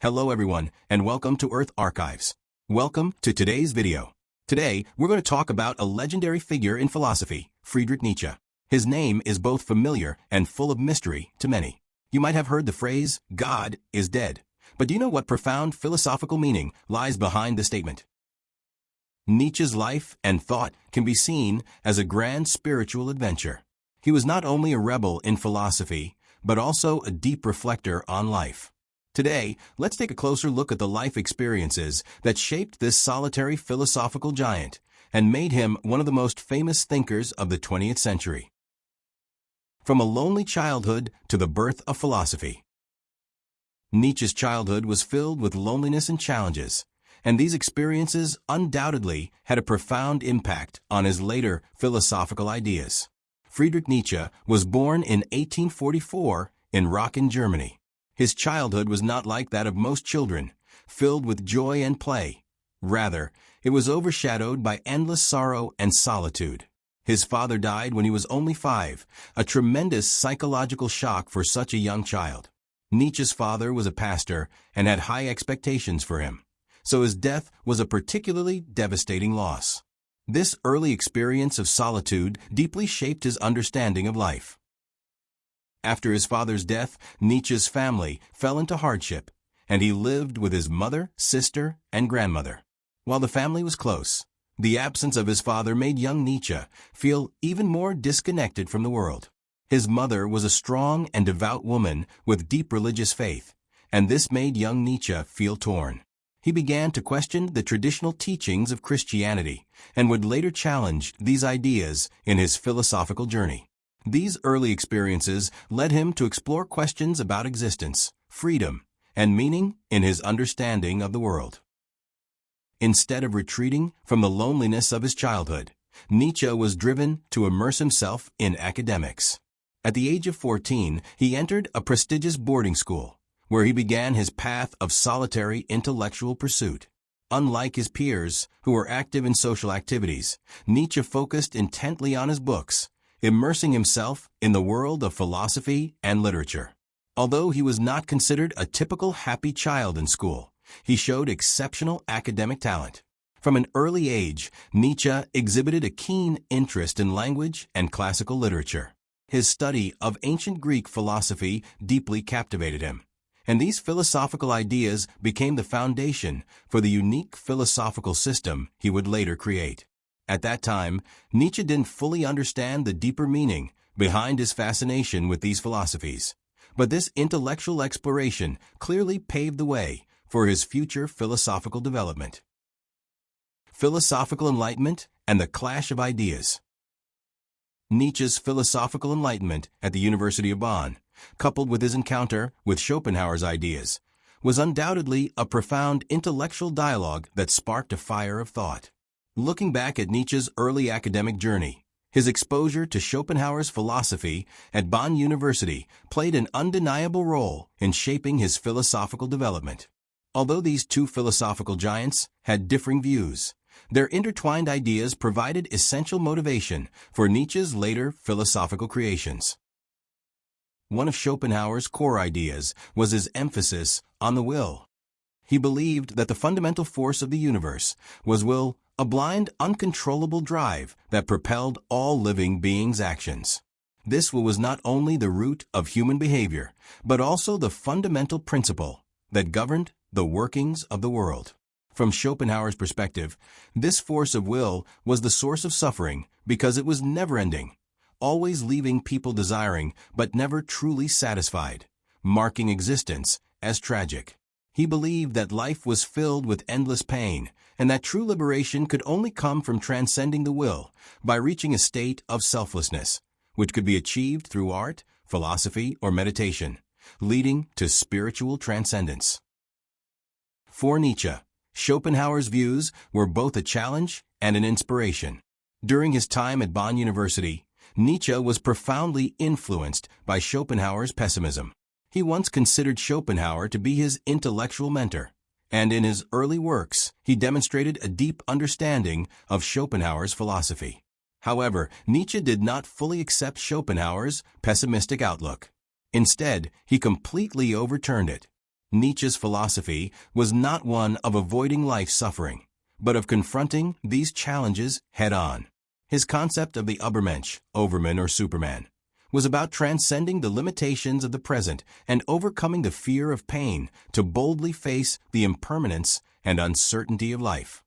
Hello everyone, and welcome to Earth Archives. Welcome to today's video. Today, we're going to talk about a legendary figure in philosophy, Friedrich Nietzsche. His name is both familiar and full of mystery to many. You might have heard the phrase, God is dead. But do you know what profound philosophical meaning lies behind the statement? Nietzsche's life and thought can be seen as a grand spiritual adventure. He was not only a rebel in philosophy, but also a deep reflector on life. Today, let's take a closer look at the life experiences that shaped this solitary philosophical giant and made him one of the most famous thinkers of the 20th century. From a lonely childhood to the birth of philosophy. Nietzsche's childhood was filled with loneliness and challenges, and these experiences undoubtedly had a profound impact on his later philosophical ideas. Friedrich Nietzsche was born in 1844 in Aachen, Germany. His childhood was not like that of most children, filled with joy and play. Rather, it was overshadowed by endless sorrow and solitude. His father died when he was only 5, a tremendous psychological shock for such a young child. Nietzsche's father was a pastor and had high expectations for him, so his death was a particularly devastating loss. This early experience of solitude deeply shaped his understanding of life. After his father's death, Nietzsche's family fell into hardship, and he lived with his mother, sister, and grandmother. While the family was close, the absence of his father made young Nietzsche feel even more disconnected from the world. His mother was a strong and devout woman with deep religious faith, and this made young Nietzsche feel torn. He began to question the traditional teachings of Christianity and would later challenge these ideas in his philosophical journey. These early experiences led him to explore questions about existence, freedom, and meaning in his understanding of the world. Instead of retreating from the loneliness of his childhood, Nietzsche was driven to immerse himself in academics. At the age of 14, he entered a prestigious boarding school, where he began his path of solitary intellectual pursuit. Unlike his peers, who were active in social activities, Nietzsche focused intently on his books, immersing himself in the world of philosophy and literature. Although he was not considered a typical happy child in school, he showed exceptional academic talent. From an early age, Nietzsche exhibited a keen interest in language and classical literature. His study of ancient Greek philosophy deeply captivated him, and these philosophical ideas became the foundation for the unique philosophical system he would later create. At that time, Nietzsche didn't fully understand the deeper meaning behind his fascination with these philosophies, but this intellectual exploration clearly paved the way for his future philosophical development. Philosophical enlightenment and the clash of ideas. Nietzsche's philosophical enlightenment at the University of Bonn, coupled with his encounter with Schopenhauer's ideas, was undoubtedly a profound intellectual dialogue that sparked a fire of thought. Looking back at Nietzsche's early academic journey, his exposure to Schopenhauer's philosophy at Bonn University played an undeniable role in shaping his philosophical development. Although these two philosophical giants had differing views, their intertwined ideas provided essential motivation for Nietzsche's later philosophical creations. One of Schopenhauer's core ideas was his emphasis on the will. He believed that the fundamental force of the universe was will, a blind, uncontrollable drive that propelled all living beings' actions. This will was not only the root of human behavior, but also the fundamental principle that governed the workings of the world. From Schopenhauer's perspective, this force of will was the source of suffering because it was never-ending, always leaving people desiring but never truly satisfied, marking existence as tragic. He believed that life was filled with endless pain, and that true liberation could only come from transcending the will by reaching a state of selflessness, which could be achieved through art, philosophy, or meditation, leading to spiritual transcendence. For Nietzsche, Schopenhauer's views were both a challenge and an inspiration. During his time at Bonn University, Nietzsche was profoundly influenced by Schopenhauer's pessimism. He once considered Schopenhauer to be his intellectual mentor, and in his early works, he demonstrated a deep understanding of Schopenhauer's philosophy. However, Nietzsche did not fully accept Schopenhauer's pessimistic outlook. Instead, he completely overturned it. Nietzsche's philosophy was not one of avoiding life's suffering, but of confronting these challenges head-on. His concept of the Übermensch, Overman or Superman, was about transcending the limitations of the present and overcoming the fear of pain to boldly face the impermanence and uncertainty of life.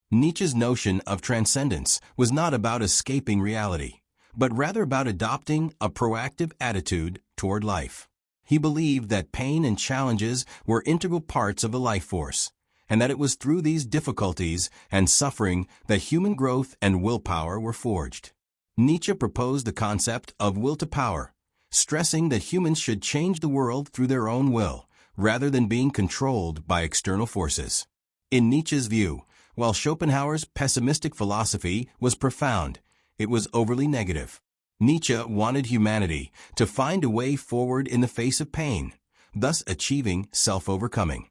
Nietzsche's notion of transcendence was not about escaping reality, but rather about adopting a proactive attitude toward life. He believed that pain and challenges were integral parts of the life force, and that it was through these difficulties and suffering that human growth and willpower were forged. Nietzsche proposed the concept of will to power, stressing that humans should change the world through their own will, rather than being controlled by external forces. In Nietzsche's view, while Schopenhauer's pessimistic philosophy was profound, it was overly negative. Nietzsche wanted humanity to find a way forward in the face of pain, thus achieving self-overcoming.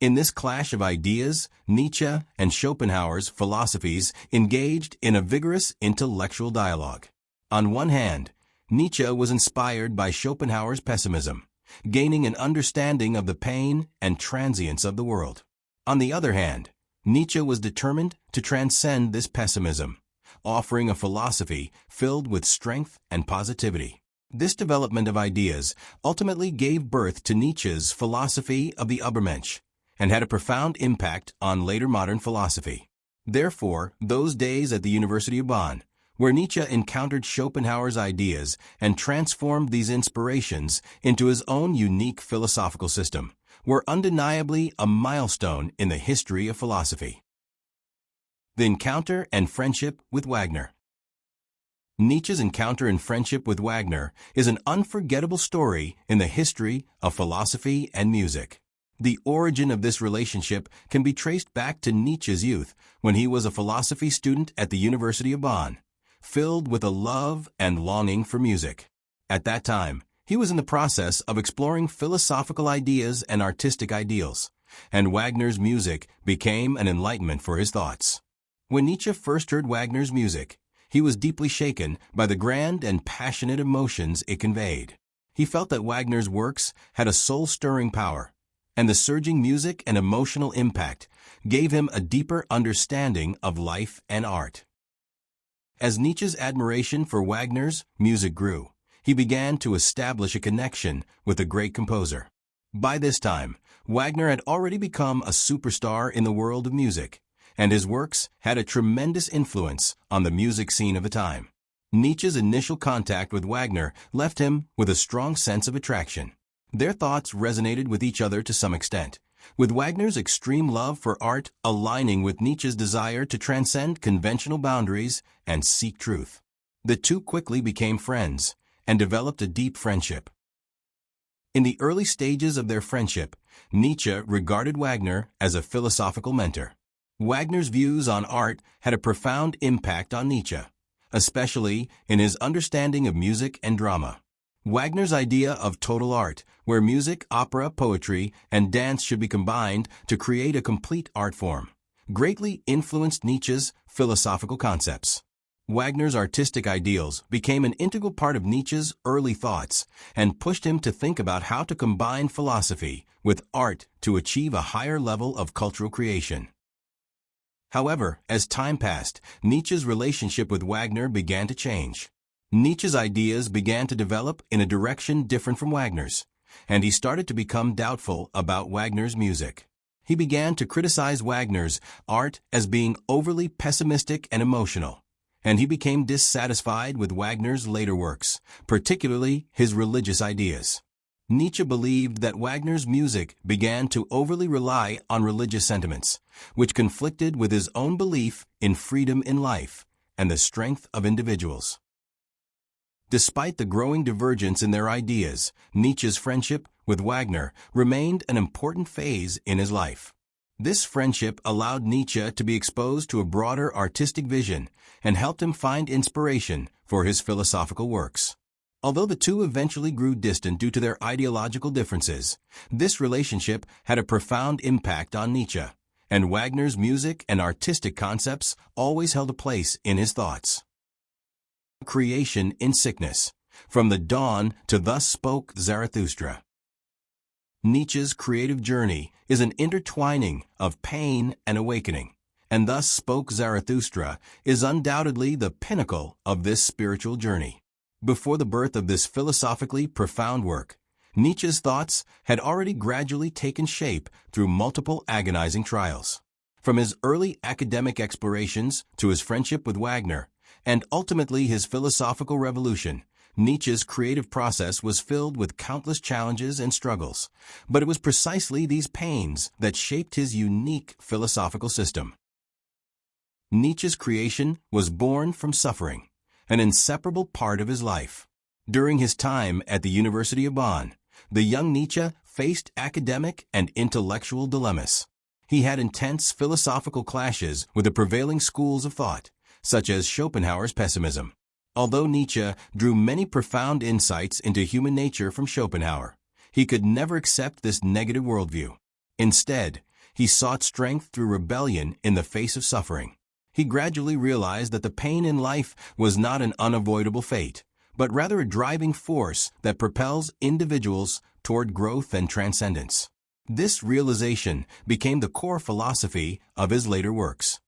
In this clash of ideas, Nietzsche and Schopenhauer's philosophies engaged in a vigorous intellectual dialogue. On one hand, Nietzsche was inspired by Schopenhauer's pessimism, gaining an understanding of the pain and transience of the world. On the other hand, Nietzsche was determined to transcend this pessimism, offering a philosophy filled with strength and positivity. This development of ideas ultimately gave birth to Nietzsche's philosophy of the Übermensch, and had a profound impact on later modern philosophy. Therefore, those days at the University of Bonn, where Nietzsche encountered Schopenhauer's ideas and transformed these inspirations into his own unique philosophical system, were undeniably a milestone in the history of philosophy. The encounter and friendship with Wagner. Nietzsche's encounter and friendship with Wagner is an unforgettable story in the history of philosophy and music. The origin of this relationship can be traced back to Nietzsche's youth when he was a philosophy student at the University of Bonn, filled with a love and longing for music. At that time, he was in the process of exploring philosophical ideas and artistic ideals, and Wagner's music became an enlightenment for his thoughts. When Nietzsche first heard Wagner's music, he was deeply shaken by the grand and passionate emotions it conveyed. He felt that Wagner's works had a soul-stirring power, and the surging music and emotional impact gave him a deeper understanding of life and art. As Nietzsche's admiration for Wagner's music grew, he began to establish a connection with the great composer. By this time, Wagner had already become a superstar in the world of music, and his works had a tremendous influence on the music scene of the time. Nietzsche's initial contact with Wagner left him with a strong sense of attraction. Their thoughts resonated with each other to some extent, with Wagner's extreme love for art aligning with Nietzsche's desire to transcend conventional boundaries and seek truth. The two quickly became friends and developed a deep friendship. In the early stages of their friendship, Nietzsche regarded Wagner as a philosophical mentor. Wagner's views on art had a profound impact on Nietzsche, especially in his understanding of music and drama. Wagner's idea of total art, where music, opera, poetry, and dance should be combined to create a complete art form, greatly influenced Nietzsche's philosophical concepts. Wagner's artistic ideals became an integral part of Nietzsche's early thoughts and pushed him to think about how to combine philosophy with art to achieve a higher level of cultural creation. However, as time passed, Nietzsche's relationship with Wagner began to change. Nietzsche's ideas began to develop in a direction different from Wagner's, and he started to become doubtful about Wagner's music. He began to criticize Wagner's art as being overly pessimistic and emotional, and he became dissatisfied with Wagner's later works, particularly his religious ideas. Nietzsche believed that Wagner's music began to overly rely on religious sentiments, which conflicted with his own belief in freedom in life and the strength of individuals. Despite the growing divergence in their ideas, Nietzsche's friendship with Wagner remained an important phase in his life. This friendship allowed Nietzsche to be exposed to a broader artistic vision and helped him find inspiration for his philosophical works. Although the two eventually grew distant due to their ideological differences, this relationship had a profound impact on Nietzsche, and Wagner's music and artistic concepts always held a place in his thoughts. Creation in sickness. From the dawn to Thus Spoke Zarathustra. Nietzsche's creative journey is an intertwining of pain and awakening, and Thus Spoke Zarathustra is undoubtedly the pinnacle of this spiritual journey. Before the birth of this philosophically profound work, Nietzsche's thoughts had already gradually taken shape through multiple agonizing trials. From his early academic explorations to his friendship with Wagner, and ultimately his philosophical revolution, Nietzsche's creative process was filled with countless challenges and struggles, but it was precisely these pains that shaped his unique philosophical system. Nietzsche's creation was born from suffering, an inseparable part of his life. During his time at the University of Bonn, the young Nietzsche faced academic and intellectual dilemmas. He had intense philosophical clashes with the prevailing schools of thought, such as Schopenhauer's pessimism. Although Nietzsche drew many profound insights into human nature from Schopenhauer, he could never accept this negative worldview. Instead, he sought strength through rebellion in the face of suffering. He gradually realized that the pain in life was not an unavoidable fate, but rather a driving force that propels individuals toward growth and transcendence. This realization became the core philosophy of his later works.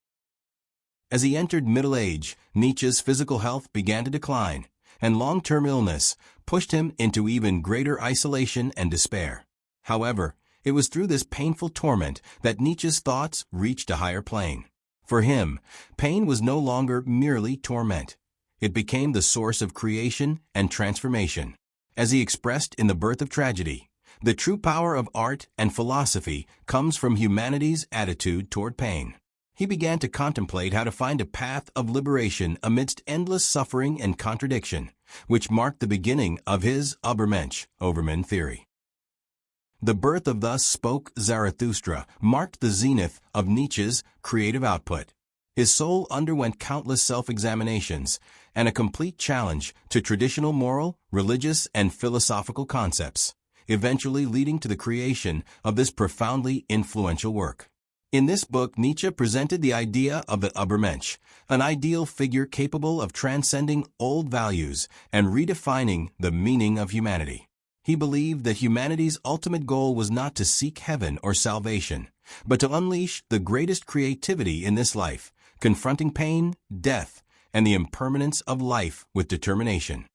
As he entered middle age, Nietzsche's physical health began to decline, and long-term illness pushed him into even greater isolation and despair. However, it was through this painful torment that Nietzsche's thoughts reached a higher plane. For him, pain was no longer merely torment. It became the source of creation and transformation. As he expressed in The Birth of Tragedy, the true power of art and philosophy comes from humanity's attitude toward pain. He began to contemplate how to find a path of liberation amidst endless suffering and contradiction, which marked the beginning of his Übermensch, Overman theory. The birth of Thus Spoke Zarathustra marked the zenith of Nietzsche's creative output. His soul underwent countless self-examinations and a complete challenge to traditional moral, religious, and philosophical concepts, eventually leading to the creation of this profoundly influential work. In this book, Nietzsche presented the idea of the Übermensch, an ideal figure capable of transcending old values and redefining the meaning of humanity. He believed that humanity's ultimate goal was not to seek heaven or salvation, but to unleash the greatest creativity in this life, confronting pain, death, and the impermanence of life with determination.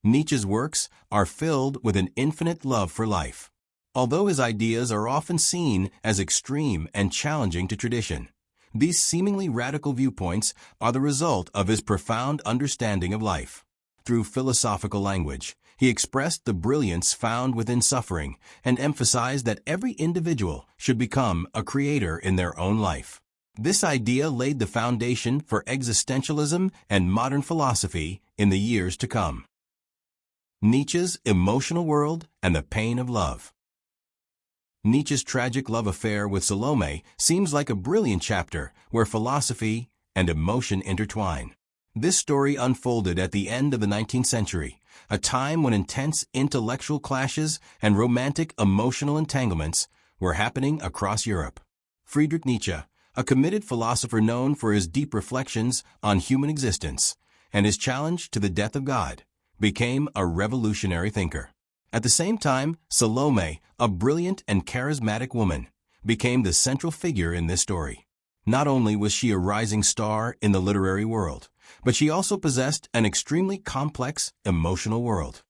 Nietzsche's works are filled with an infinite love for life. Although his ideas are often seen as extreme and challenging to tradition, these seemingly radical viewpoints are the result of his profound understanding of life. Through philosophical language, he expressed the brilliance found within suffering and emphasized that every individual should become a creator in their own life. This idea laid the foundation for existentialism and modern philosophy in the years to come. Nietzsche's emotional world and the pain of love. Nietzsche's tragic love affair with Salome seems like a brilliant chapter where philosophy and emotion intertwine. This story unfolded at the end of the 19th century, a time when intense intellectual clashes and romantic emotional entanglements were happening across Europe. Friedrich Nietzsche, a committed philosopher known for his deep reflections on human existence and his challenge to the death of God, became a revolutionary thinker. At the same time, Salome, a brilliant and charismatic woman, became the central figure in this story. Not only was she a rising star in the literary world, but she also possessed an extremely complex emotional world.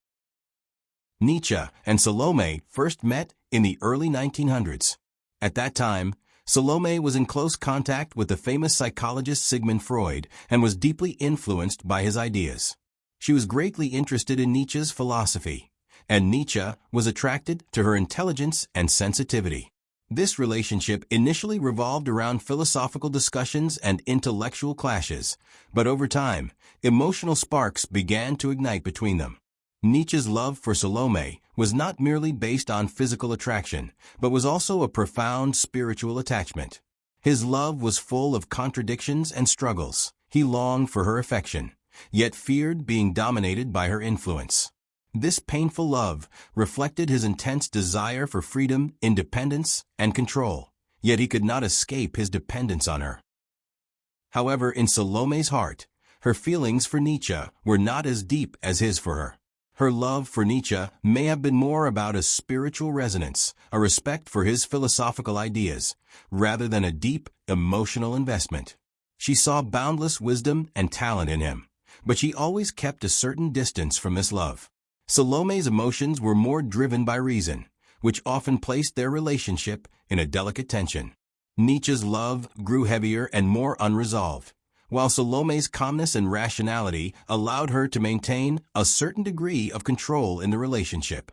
Nietzsche and Salome first met in the early 1900s. At that time, Salome was in close contact with the famous psychologist Sigmund Freud and was deeply influenced by his ideas. She was greatly interested in Nietzsche's philosophy, and Nietzsche was attracted to her intelligence and sensitivity. This relationship initially revolved around philosophical discussions and intellectual clashes, but over time, emotional sparks began to ignite between them. Nietzsche's love for Salome was not merely based on physical attraction, but was also a profound spiritual attachment. His love was full of contradictions and struggles. He longed for her affection, yet feared being dominated by her influence. This painful love reflected his intense desire for freedom, independence, and control, yet he could not escape his dependence on her. However, in Salome's heart, her feelings for Nietzsche were not as deep as his for her. Her love for Nietzsche may have been more about a spiritual resonance, a respect for his philosophical ideas, rather than a deep, emotional investment. She saw boundless wisdom and talent in him, but she always kept a certain distance from this love. Salome's emotions were more driven by reason, which often placed their relationship in a delicate tension. Nietzsche's love grew heavier and more unresolved, while Salome's calmness and rationality allowed her to maintain a certain degree of control in the relationship.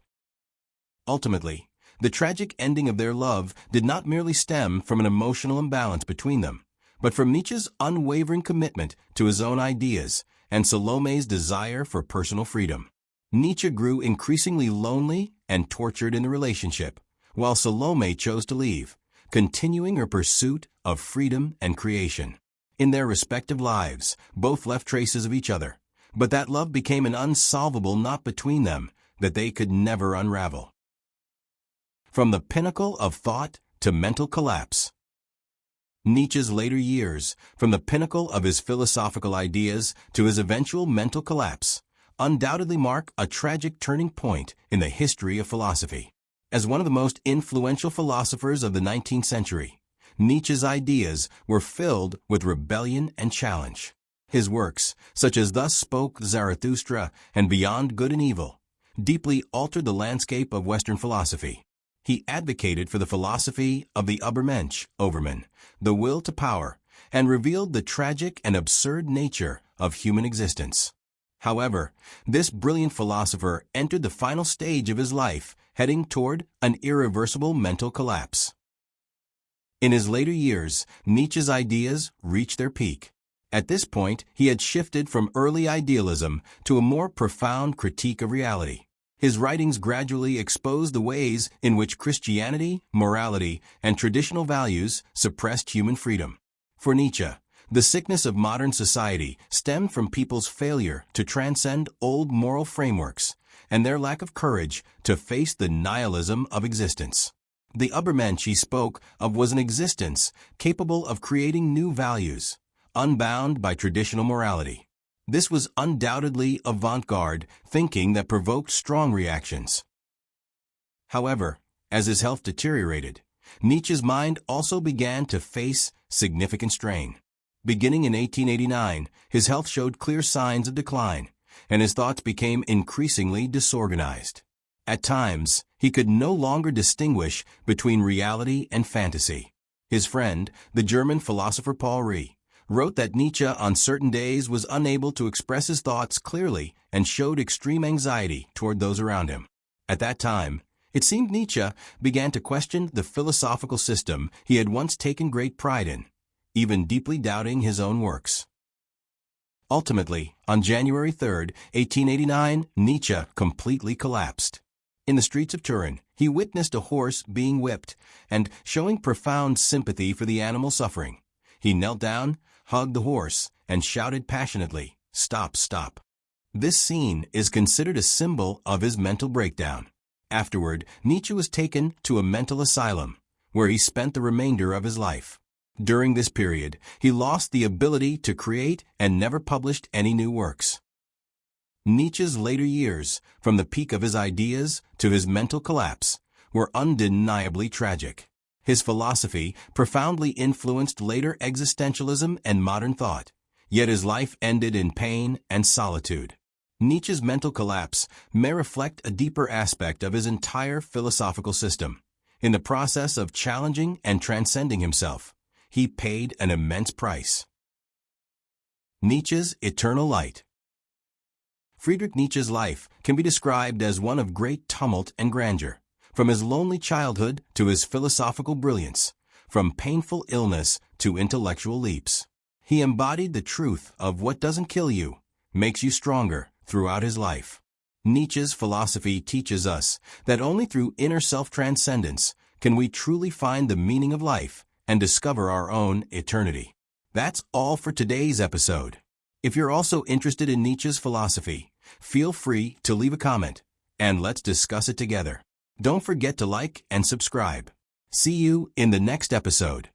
Ultimately, the tragic ending of their love did not merely stem from an emotional imbalance between them, but from Nietzsche's unwavering commitment to his own ideas and Salome's desire for personal freedom. Nietzsche grew increasingly lonely and tortured in the relationship, while Salome chose to leave, continuing her pursuit of freedom and creation. In their respective lives, both left traces of each other, but that love became an unsolvable knot between them that they could never unravel. From the pinnacle of thought to mental collapse. Nietzsche's later years, from the pinnacle of his philosophical ideas to his eventual mental collapse, undoubtedly mark a tragic turning point in the history of philosophy. As one of the most influential philosophers of the 19th century, Nietzsche's ideas were filled with rebellion and challenge. His works, such as Thus Spoke Zarathustra and Beyond Good and Evil, deeply altered the landscape of Western philosophy. He advocated for the philosophy of the Übermensch, overman, the will to power, and revealed the tragic and absurd nature of human existence. However, this brilliant philosopher entered the final stage of his life, heading toward an irreversible mental collapse. In his later years, Nietzsche's ideas reached their peak. At this point, he had shifted from early idealism to a more profound critique of reality. His writings gradually exposed the ways in which Christianity, morality, and traditional values suppressed human freedom. For Nietzsche, the sickness of modern society stemmed from people's failure to transcend old moral frameworks and their lack of courage to face the nihilism of existence. The Übermensch he spoke of was an existence capable of creating new values, unbound by traditional morality. This was undoubtedly avant-garde thinking that provoked strong reactions. However, as his health deteriorated, Nietzsche's mind also began to face significant strain. Beginning in 1889, his health showed clear signs of decline, and his thoughts became increasingly disorganized. At times, he could no longer distinguish between reality and fantasy. His friend, the German philosopher Paul Rée, wrote that Nietzsche on certain days was unable to express his thoughts clearly and showed extreme anxiety toward those around him. At that time, it seemed Nietzsche began to question the philosophical system he had once taken great pride in, even deeply doubting his own works. Ultimately, on January 3, 1889, Nietzsche completely collapsed. In the streets of Turin, he witnessed a horse being whipped, and showing profound sympathy for the animal suffering, he knelt down, hugged the horse, and shouted passionately, "Stop, stop." This scene is considered a symbol of his mental breakdown. Afterward, Nietzsche was taken to a mental asylum, where he spent the remainder of his life. During this period, he lost the ability to create and never published any new works. Nietzsche's later years, from the peak of his ideas to his mental collapse, were undeniably tragic. His philosophy profoundly influenced later existentialism and modern thought, yet his life ended in pain and solitude. Nietzsche's mental collapse may reflect a deeper aspect of his entire philosophical system. In the process of challenging and transcending himself, he paid an immense price. Nietzsche's eternal light. Friedrich Nietzsche's life can be described as one of great tumult and grandeur. From his lonely childhood to his philosophical brilliance, from painful illness to intellectual leaps, he embodied the truth of what doesn't kill you, makes you stronger throughout his life. Nietzsche's philosophy teaches us that only through inner self-transcendence can we truly find the meaning of life and discover our own eternity. That's all for today's episode. If you're also interested in Nietzsche's philosophy, feel free to leave a comment, and let's discuss it together. Don't forget to like and subscribe. See you in the next episode.